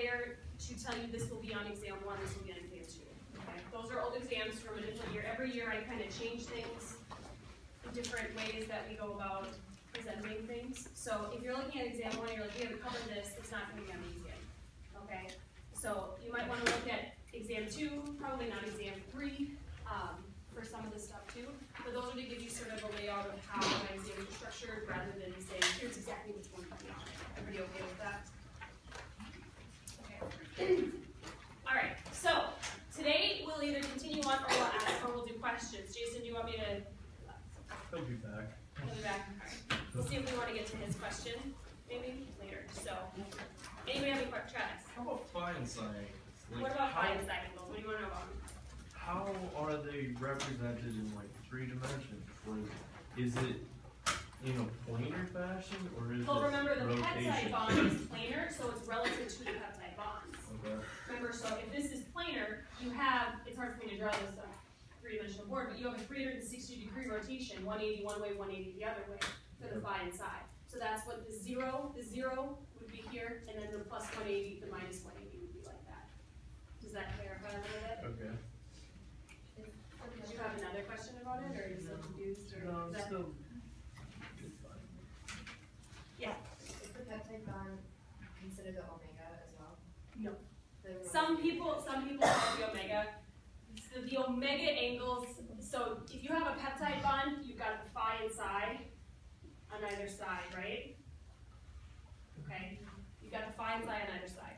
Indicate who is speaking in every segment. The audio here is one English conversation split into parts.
Speaker 1: there to tell you this will be on exam 1, this will be on exam 2. Okay? Those are old exams from a different year. Every year I kind of change things, different ways that we go about presenting things. So if you're looking at exam 1 and you're like, we haven't covered this, it's not going to be on the exam. Okay? So you might want to look at exam 2, probably not exam 3, for some of this stuff too. But those are to give you sort of a layout of how my exams are structured rather than saying, here's exactly what's going to be on it. Everybody okay with that? Okay. All right, so today we'll either continue on or we'll ask or we'll do questions. Jason, do you want me to?
Speaker 2: He'll be back.
Speaker 1: He'll be back. All right. We'll see if we want to get to his question maybe later. So, anybody have any questions? Travis?
Speaker 2: How about phi and psi? Like,
Speaker 1: what about phi and psi angles? What do you want to know about them?
Speaker 2: How are they represented in like 3 dimensions? Is it in a planar fashion or is
Speaker 1: well,
Speaker 2: it
Speaker 1: remember the
Speaker 2: rotation?
Speaker 1: peptide bond is planar, so it's relative to the peptide bonds.
Speaker 2: Okay.
Speaker 1: Remember, so if this is planar, you have, it's hard for me to draw this on a 3-dimensional board, but you have a 360-degree rotation, 180 one way, 180 the other way, for the phi and psi. So that's what the zero would be here, and then the plus 180, the minus 180 would be like that. Does that clarify a little bit?
Speaker 2: Okay.
Speaker 1: Did you have another question about it, or are you still confused? Or
Speaker 2: No, I'm still.
Speaker 1: Yeah.
Speaker 3: Is the peptide bond considered the omega as well?
Speaker 1: No. Some people call it the omega. So the omega angles, so if you have a peptide bond, you've got the phi and psi on either side, right? Okay. You've got the phi and psi on either side.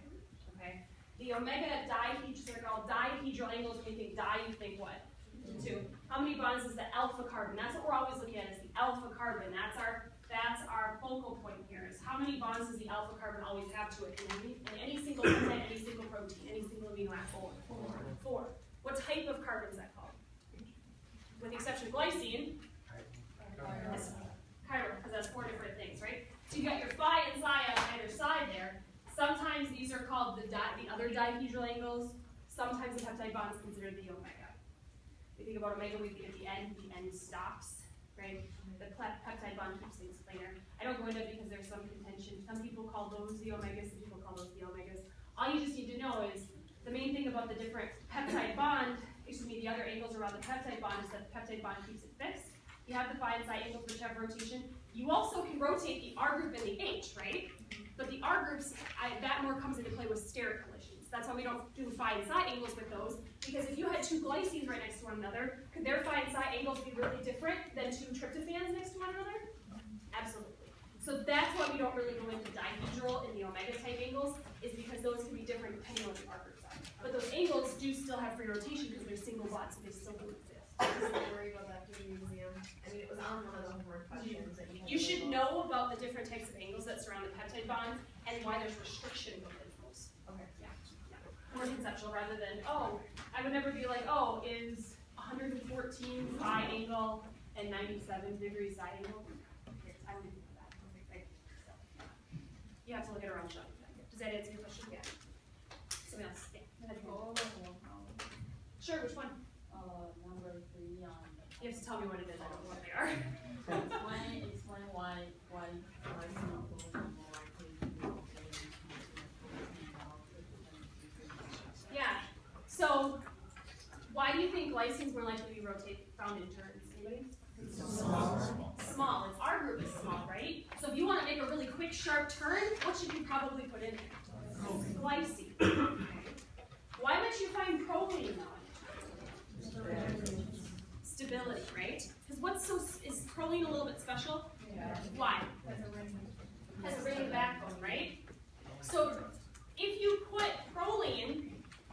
Speaker 1: Okay. The omega dihedral, they're called dihedral angles. When you think di, you think what? 2. How many bonds is the alpha carbon? That's what we're always looking at, is the alpha carbon. That's our focal point here, is how many bonds does the alpha carbon always have to it in any single peptide, any single protein, any single amino acid? 4. What type of carbon is that called? With the exception of glycine, chiral, because that's 4 different things, right? So you got your phi and psi on either side there. Sometimes these are called the other dihedral angles. Sometimes the peptide bond is considered the omega. If you think about omega, we think at the end stops, right? The peptide bond keeps things planar. I don't go into it because there's some contention. Some people call those the omegas, some people call those the omegas. All you just need to know is the main thing about the different peptide bond, the other angles around the peptide bond, is that the peptide bond keeps it fixed. You have the phi and psi angles which have rotation. You also can rotate the R group and the H, right? But the R groups, that more comes into play with steric collisions. That's why we don't do phi and psi angles with those, because if you had 2 glycines right next to one another, could their phi and psi angles be really different than 2 tryptophans next to one another? Absolutely. So that's why we don't really go into dihedral in the omega type angles, is because those can be different depending on what the R groups are. But those angles do still have free rotation because they're single bonds, so they still do exist.
Speaker 3: I was worried about that during the exam. I mean, it was on one of the homework questions that
Speaker 1: you should know about the different types of angles that surround the peptide bonds and why there's restriction within those.
Speaker 3: Okay.
Speaker 1: Yeah. More conceptual rather than, oh, I would never be like, oh, is 114 phi angle and 97 degree psi angle? I wouldn't do that. Right? So, you have to look at our own stuff. Does that answer your question? Yeah. Something else? Yeah. Sure, which one?
Speaker 4: Number 3 on.
Speaker 1: You have to tell me what it is. I don't know what they are.
Speaker 4: Explain why
Speaker 1: Yeah. So, why do you think glycines more likely to be found in turns? Anybody? Small. Its R group is small, right? So if you want to make a really quick, sharp turn, what should you probably put in there? Glycine. Why might you find proline though? Stability, right? Because is proline a little bit special?
Speaker 3: Yeah.
Speaker 1: Why? Has a ring backbone, right? So if you put proline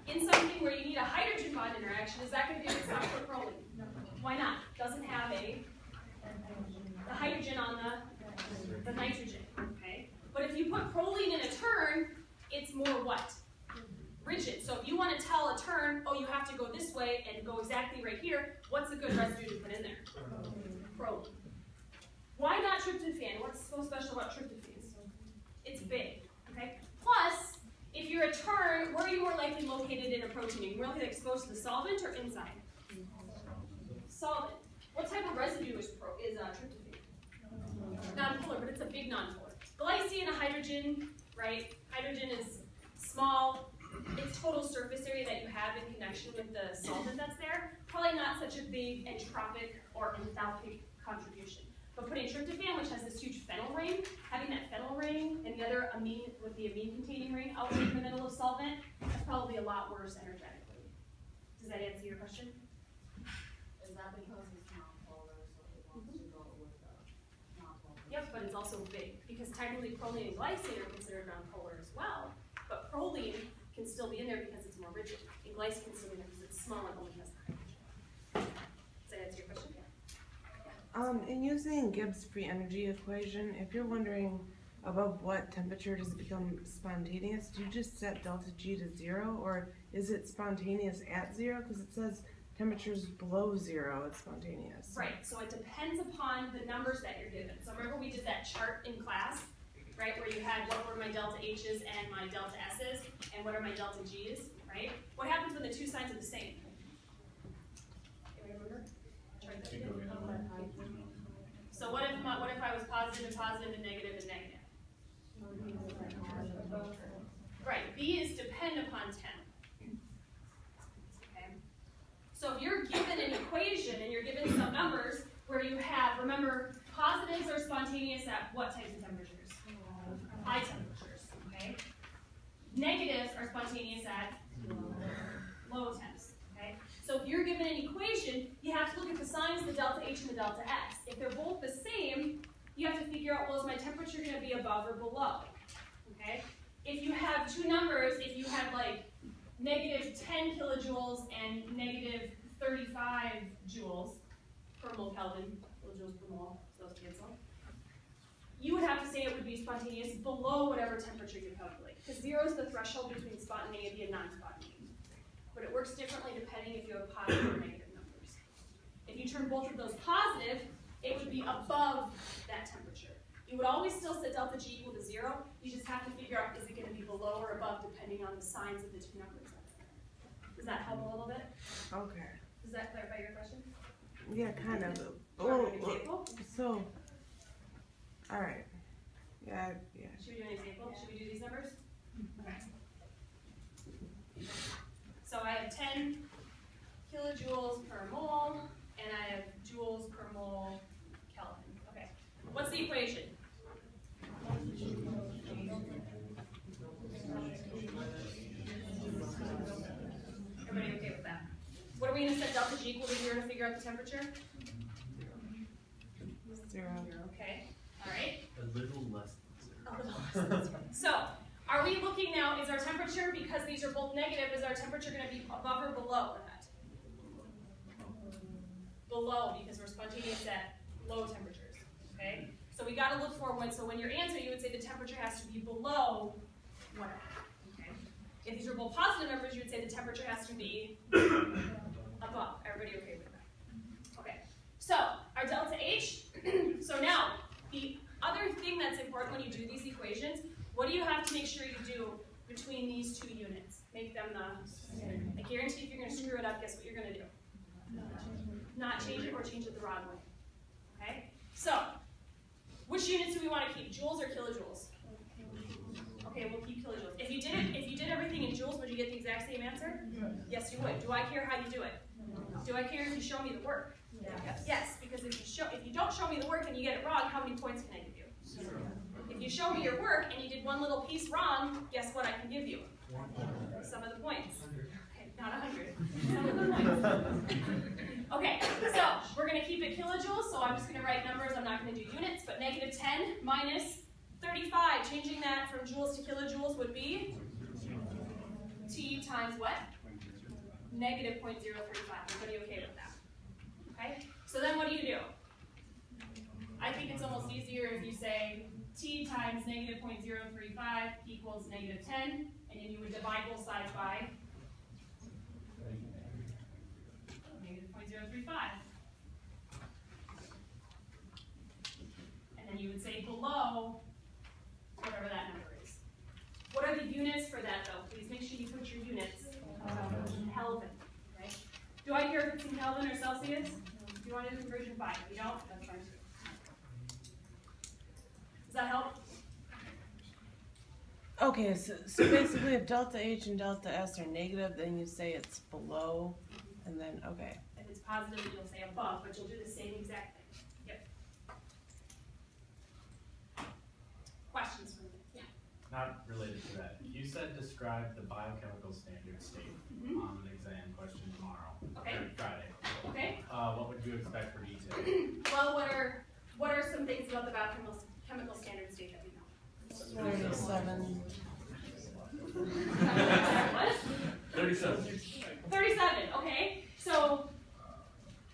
Speaker 1: in something where you need a hydrogen bond interaction, is that going to be a good spot for proline? Why not? Doesn't have the hydrogen on the nitrogen, okay? But if you put proline in a turn, it's more what? Rigid. So if you want to tell a turn, oh, you have to go this way and go exactly right here, what's a good residue to put in there? Proline. Why not tryptophan? What's so special about tryptophans? It's big, okay? Plus, if you're a turn, where are you more likely located in a protein? Are you more likely exposed to the solvent or inside? Solvent. What type of residue is tryptophan? Nonpolar, but it's a big nonpolar. Glycine and hydrogen, right? Hydrogen is small, its total surface area that you have in connection with the solvent that's there, probably not such a big entropic or enthalpic contribution. But putting tryptophan, which has this huge phenyl ring, having that phenyl ring and the other amine with the amine-containing ring out in the middle of solvent, that's probably a lot worse energetically. Does that answer your question?
Speaker 4: Is that because it's non-polar, so it wants to go with the non-polar?
Speaker 1: Yep, but it's also big, because technically proline and glycine are considered nonpolar as well, but proline can still be in there because it's more rigid, and glycine can still be in there because it's small and only has the hydrogen. Does that answer your question?
Speaker 5: In using Gibbs free energy equation, if you're wondering above what temperature does it become spontaneous, do you just set delta G to 0, or is it spontaneous at 0? Because it says temperatures below 0, it's spontaneous.
Speaker 1: Right, so it depends upon the numbers that you're given. So remember we did that chart in class, right, where you had what were my delta H's and my delta S's, and what are my delta G's, right? What happens when the two signs are the same? Remember? Chart that we did? So what if I was positive and positive and negative and negative? Right, B is depend upon 10. Okay. So if you're given an equation and you're given some numbers where you have, remember, positives are spontaneous at what types of temperatures? High temperatures, okay? Negatives are spontaneous at low temps, okay? So if you're given an equation, you have to look at the signs, the delta H and the delta S. If they're both the same, you have to figure out, well, is my temperature going to be above or below, okay? If you have two numbers, if you have like negative 10 kilojoules and negative 35 joules per mole Kelvin, kilojoules per mole, so those cancel, you would have to say it would be spontaneous below whatever temperature you calculate, because 0 is the threshold between spontaneity and non-spontaneity. But it works differently depending if you have positive or negative numbers. If you turn both of those positive, it would be above that temperature. You would always still set delta G equal to 0. You just have to figure out, is it going to be below or above depending on the signs of the two numbers. Does that help a little bit?
Speaker 5: Okay.
Speaker 1: Does that clarify your question?
Speaker 5: Yeah, kind of.
Speaker 1: Oh, an example?
Speaker 5: So, all right. Yeah.
Speaker 1: Should we do an example? Should we do these numbers? Okay. So I have 10 kilojoules per mole, and I have joules per mole Kelvin. Okay. What's the equation? Everybody okay with that? What are we going to set delta G equal to 0 to figure out the temperature?
Speaker 5: 0.
Speaker 1: Okay. All right.
Speaker 2: A little less
Speaker 1: A little less. So, are we looking now, is our temperature, because these are both negative, is our temperature going to be above or below that? Below, because we're spontaneous at low temperatures, okay? So we got to look for when, so when your answer, you would say the temperature has to be below whatever, okay? If these are both positive numbers, you would say the temperature has to be above. Everybody okay with that? Okay, so our delta H, so now, the other thing that's important when you do these equations, what do you have to make sure you do between these two units? Make them the, I guarantee if you're going to screw it up, guess what you're going to do? Not change it or change it the wrong way. Okay? So, which units do we want to keep? Joules or kilojoules? Okay, we'll keep kilojoules. If you did everything in joules, would you get the exact same answer? Yes, you would. Do I care how you do it? Do I care if you show me the work? Yes, because if you don't show me the work and you get it wrong, how many points can I give you? 0. If you show me your work and you did one little piece wrong, guess what I can give you? Some of the points. Okay, not 100. Some of the points. Okay, so we're going to keep it kilojoules, so I'm just going to write numbers. I'm not going to do units, but negative 10 minus 35. Changing that from joules to kilojoules would be T times what? Negative 0.035. Everybody okay with that? Okay, so then what do you do? I think it's almost easier if you say T times negative 0.035 equals negative 10, and then you would divide both sides by negative 0.035. And then you would say below whatever that number is. What are the units for that though? Please make sure you put your units. Kelvin, right? Do I care if it's in Kelvin or Celsius? Do you want to do conversion by? If you don't, that's fine too. Does that help?
Speaker 5: Okay, so basically if delta H and delta S are negative, then you say it's below, and then, okay.
Speaker 1: If it's positive, you'll say above, but you'll do the same exact thing. Yep. Questions from me? Yeah.
Speaker 6: Not related to that. You said describe the biochemical standard state on an exam question tomorrow.
Speaker 1: Okay.
Speaker 6: Or Friday.
Speaker 1: Okay.
Speaker 6: What would you expect for detail?
Speaker 1: Well, what are some things about the biochemical standard state that we know?
Speaker 5: 37.
Speaker 1: What?
Speaker 2: 37.
Speaker 1: 37, okay. So,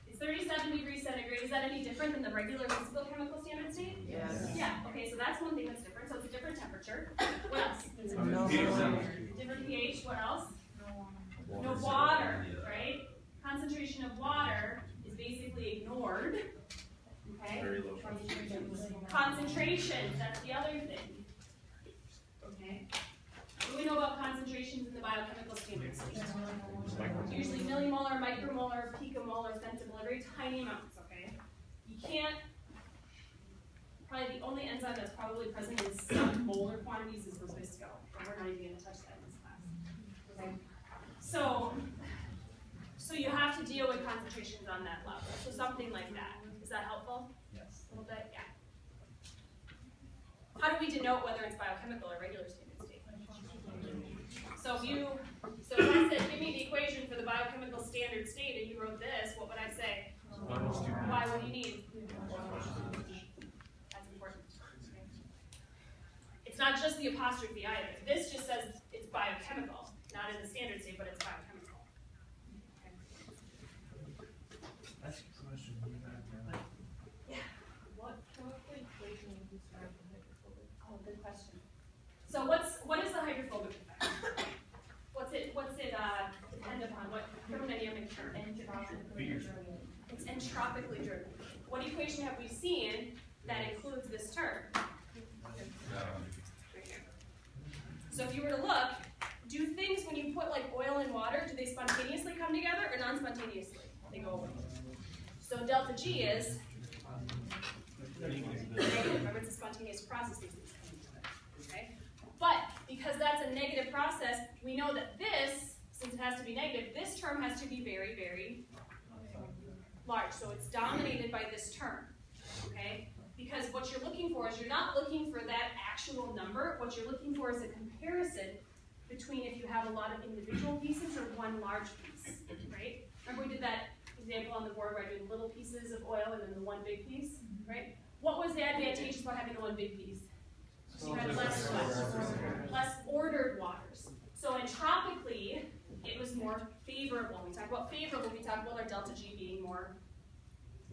Speaker 1: it's 37 degrees centigrade. Is that any different than the regular physical chemical standard state?
Speaker 5: Yes.
Speaker 1: Yeah, okay, so that's one thing that's different. So it's a different temperature. What else?
Speaker 5: No.
Speaker 1: Different pH, what else? No water, right? Concentration of water is basically ignored. Okay?
Speaker 2: Very low.
Speaker 1: Concentration, that's the other thing. Okay? What do we know about concentrations in the biochemical standard state? Usually millimolar, micromolar, picomolar, femtomolar, very tiny amounts, okay? You can't, probably the only enzyme that's probably present in some molar quantities is Rubisco, but we're not even going to touch that in this class. Okay? So you have to deal with concentrations on that level. So something like that. Is that helpful?
Speaker 6: Yes.
Speaker 1: A little bit? Yeah. How do we denote whether it's biochemical or regular standard state? So if I said, give me the equation for the biochemical standard state, and you wrote this, what would I say? Why? What do you need? That's important. It's not just the apostrophe either. This just says it's biochemical, not in the standard state, but it's biochemical. Okay.
Speaker 2: That's a question.
Speaker 1: Yeah.
Speaker 3: What chemical equation would describe the hydrophobic?
Speaker 1: Oh, good question. So what is the hydrophobic effect? What's it depend upon? What thermodynamic term? It's entropically driven. What equation have we seen that includes this term? Right here. So if you were to look, do things when you put like oil and water, do they spontaneously come together or non-spontaneously? They go away. So delta G is negative. Remember, it's a spontaneous process. Okay? But because that's a negative process, we know that this, since it has to be negative, this term has to be very, very large. So it's dominated by this term. Okay? Because what you're looking for is you're not looking for that actual number. What you're looking for is a comparison between if you have a lot of individual pieces or one large piece. Right? Remember we did that example on the board where I did little pieces of oil and then the one big piece? Right? What was the advantageous about having the one big piece? So you had less ordered waters. So entropically, it was more favorable. When we talk about favorable, we talk about our delta G being more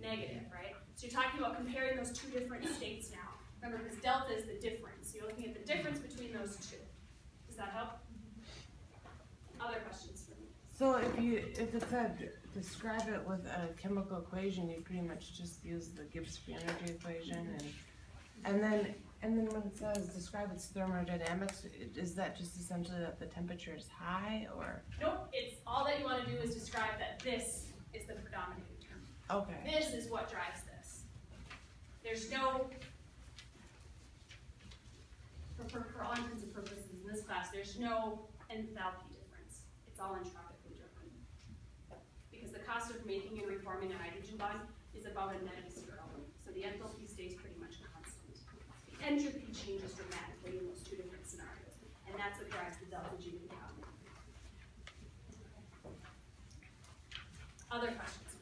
Speaker 1: negative, right? So you're talking about comparing those two different states now. Remember, because delta is the difference. You're looking at the difference between those two. Does that help? Other questions for me?
Speaker 5: So if it said describe it with a chemical equation, you pretty much just use the Gibbs free energy equation, and then when it says describe its thermodynamics, is that just essentially that the temperature is high, or?
Speaker 1: Nope. It's all that you want to do is describe that this is the predominating term.
Speaker 5: Okay.
Speaker 1: This is what drives this. There's no, for all intents and purposes in this class, there's no enthalpy difference. It's all entropically driven. Because the cost of making and reforming a hydrogen bond is about a net of 0. So the enthalpy stays pretty much constant. The entropy changes dramatically in those two different scenarios. And that's what drives the delta G compound. Other questions?